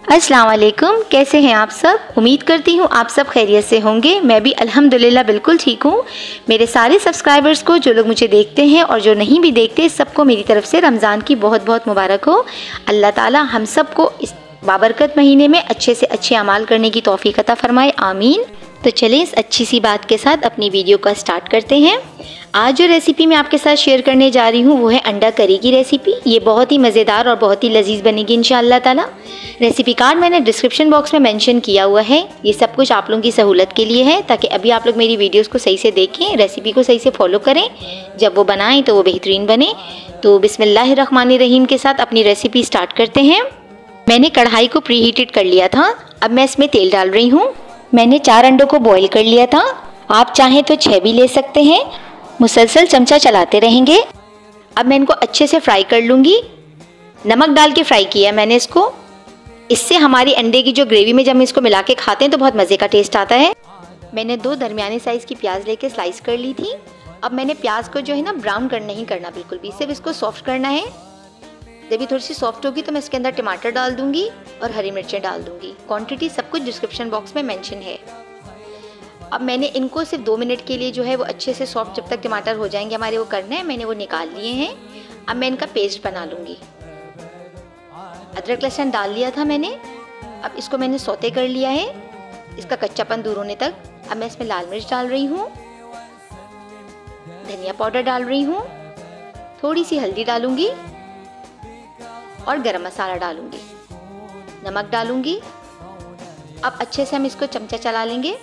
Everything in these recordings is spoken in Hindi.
अस्सलाम वालेकुम, कैसे हैं आप सब। उम्मीद करती हूँ आप सब खैरियत से होंगे। मैं भी अल्हम्दुलिल्लाह बिल्कुल ठीक हूँ। मेरे सारे सब्सक्राइबर्स को, जो लोग मुझे देखते हैं और जो नहीं भी देखते, सबको मेरी तरफ से रमज़ान की बहुत बहुत मुबारक हो। अल्लाह ताला हम सब को इस बाबरकत महीने में अच्छे से अच्छे अमाल करने की तौफीक अता फरमाए, आमीन। तो चलें इस अच्छी सी बात के साथ अपनी वीडियो का स्टार्ट करते हैं। आज जो रेसिपी मैं आपके साथ शेयर करने जा रही हूँ वो है अंडा करी की रेसिपी। ये बहुत ही मज़ेदार और बहुत ही लजीज बनेगी इंशाअल्लाह ताला। रेसिपी कार्ड मैंने डिस्क्रिप्शन बॉक्स में मेंशन किया हुआ है। ये सब कुछ आप लोगों की सहूलत के लिए है, ताकि अभी आप लोग मेरी वीडियोस को सही से देखें, रेसिपी को सही से फॉलो करें, जब वो बनाएं तो वो बेहतरीन बने। तो बिस्मिल्लाहिर्रहमानिर्रहीम के साथ अपनी रेसिपी स्टार्ट करते हैं। मैंने कढ़ाई को प्री हीटेड कर लिया था। अब मैं इसमें तेल डाल रही हूँ। मैंने 4 अंडों को बॉईल कर लिया था। आप चाहें तो 6 भी ले सकते हैं। मुसलसल चमचा चलाते रहेंगे। अब मैं इनको अच्छे से फ्राई कर लूँगी। नमक डाल के फ्राई किया मैंने इसको। इससे हमारी अंडे की जो ग्रेवी में जब हम इसको मिला के खाते हैं तो बहुत मज़े का टेस्ट आता है। मैंने 2 दरमियाने साइज़ की प्याज लेके स्लाइस कर ली थी। अब मैंने प्याज को जो है ना ब्राउन नहीं करना बिल्कुल भी, सिर्फ इसको सॉफ्ट करना है। जब ये थोड़ी सी सॉफ्ट होगी तो मैं इसके अंदर टमाटर डाल दूंगी और हरी मिर्चें डाल दूंगी। क्वांटिटी सब कुछ डिस्क्रिप्शन बॉक्स में मेंशन है। अब मैंने इनको सिर्फ 2 मिनट के लिए जो है वो अच्छे से सॉफ्ट, जब तक टमाटर हो जाएंगे हमारे, वो करना है। मैंने वो निकाल लिए हैं। अब मैं इनका पेस्ट बना लूँगी। अदरक लहसुन डाल लिया था मैंने। अब इसको मैंने सौते कर लिया है, इसका कच्चापन दूर होने तक। अब मैं इसमें लाल मिर्च डाल रही हूँ, धनिया पाउडर डाल रही हूँ, थोड़ी सी हल्दी डालूंगी और गरम मसाला डालूंगी, नमक डालूंगी। अब अच्छे से हम इसको चमचा चला लेंगे।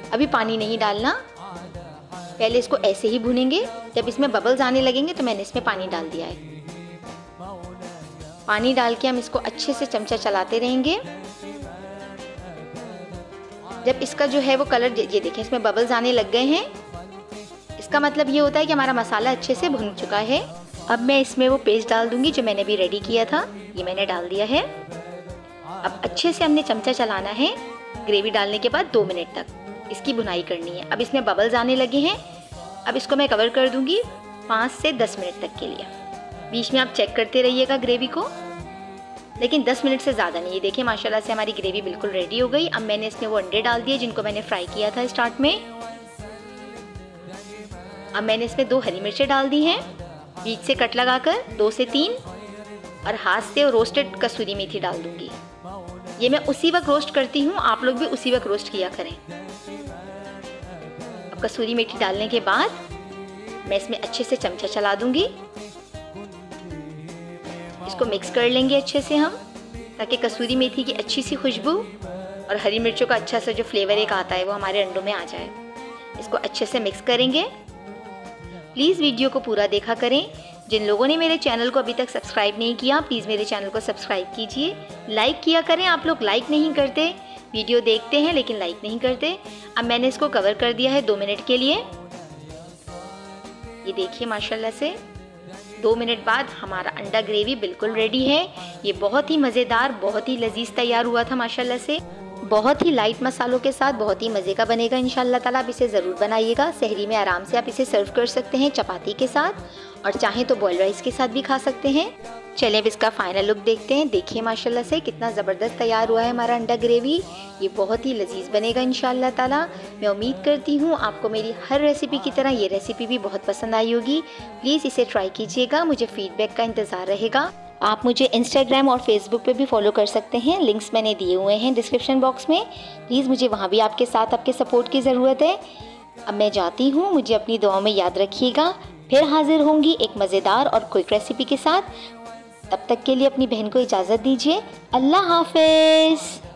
अभी पानी नहीं डालना, पहले इसको ऐसे ही भूनेंगे। जब इसमें बबल्स आने लगेंगे तो मैंने इसमें पानी डाल दिया है। पानी डाल के हम इसको अच्छे से चमचा चलाते रहेंगे। जब इसका जो है वो कलर, ये देखें इसमें बबल्स आने लग गए हैं, इसका मतलब ये होता है कि हमारा मसाला अच्छे से भुन चुका है। अब मैं इसमें वो पेस्ट डाल दूंगी जो मैंने भी रेडी किया था। ये मैंने डाल दिया है। अब अच्छे से हमने चमचा चलाना है। ग्रेवी डालने के बाद 2 मिनट तक इसकी भुनाई करनी है। अब इसमें बबल्स आने लगे हैं। अब इसको मैं कवर कर दूंगी 5 से 10 मिनट तक के लिए। बीच में आप चेक करते रहिएगा ग्रेवी को, लेकिन 10 मिनट से ज़्यादा नहीं। ये देखिए माशाल्लाह से हमारी ग्रेवी बिल्कुल रेडी हो गई। अब मैंने इसमें वो अंडे डाल दिए जिनको मैंने फ्राई किया था स्टार्ट में। अब मैंने इसमें 2 हरी मिर्चें डाल दी हैं, बीच से कट लगाकर 2 से 3, और हाथ से रोस्टेड कसूरी मेथी डाल दूंगी। ये मैं उसी वक्त रोस्ट करती हूँ, आप लोग भी उसी वक्त रोस्ट किया करें। अब कसूरी मेथी डालने के बाद मैं इसमें अच्छे से चमचा चला दूंगी। इसको मिक्स कर लेंगे अच्छे से हम, ताकि कसूरी मेथी की अच्छी सी खुशबू और हरी मिर्चों का अच्छा सा जो फ्लेवर एक आता है वो हमारे अंडों में आ जाए। इसको अच्छे से मिक्स करेंगे। प्लीज़ वीडियो को पूरा देखा करें। जिन लोगों ने मेरे चैनल को अभी तक सब्सक्राइब नहीं किया, प्लीज़ मेरे चैनल को सब्सक्राइब कीजिए। लाइक किया करें। आप लोग लाइक नहीं करते, वीडियो देखते हैं लेकिन लाइक नहीं करते। अब मैंने इसको कवर कर दिया है 2 मिनट के लिए। ये देखिए माशाल्लाह से 2 मिनट बाद हमारा अंडा ग्रेवी बिल्कुल रेडी है। ये बहुत ही मज़ेदार, बहुत ही लजीज तैयार हुआ था माशाल्लाह से। बहुत ही लाइट मसालों के साथ बहुत ही मज़े का बनेगा इंशाअल्लाह ताला। आप इसे ज़रूर बनाइएगा। सहरी में आराम से आप इसे सर्व कर सकते हैं चपाती के साथ, और चाहें तो बॉयल राइस के साथ भी खा सकते हैं। चलें अब इसका फाइनल लुक देखते हैं। देखिए माशाल्लाह से कितना ज़बरदस्त तैयार हुआ है हमारा अंडा ग्रेवी। ये बहुत ही लजीज बनेगा इंशाअल्लाह ताला। मैं उम्मीद करती हूँ आपको मेरी हर रेसिपी की तरह ये रेसिपी भी बहुत पसंद आई होगी। प्लीज़ इसे ट्राई कीजिएगा। मुझे फीडबैक का इंतज़ार रहेगा। आप मुझे इंस्टाग्राम और फेसबुक पे भी फॉलो कर सकते हैं। लिंक्स मैंने दिए हुए हैं डिस्क्रिप्शन बॉक्स में। प्लीज़ मुझे वहाँ भी आपके साथ आपके सपोर्ट की ज़रूरत है। अब मैं जाती हूँ, मुझे अपनी दुआओं में याद रखिएगा। फिर हाजिर होंगी एक मज़ेदार और क्विक रेसिपी के साथ। तब तक के लिए अपनी बहन को इजाज़त दीजिए। अल्लाह हाफ़िज़।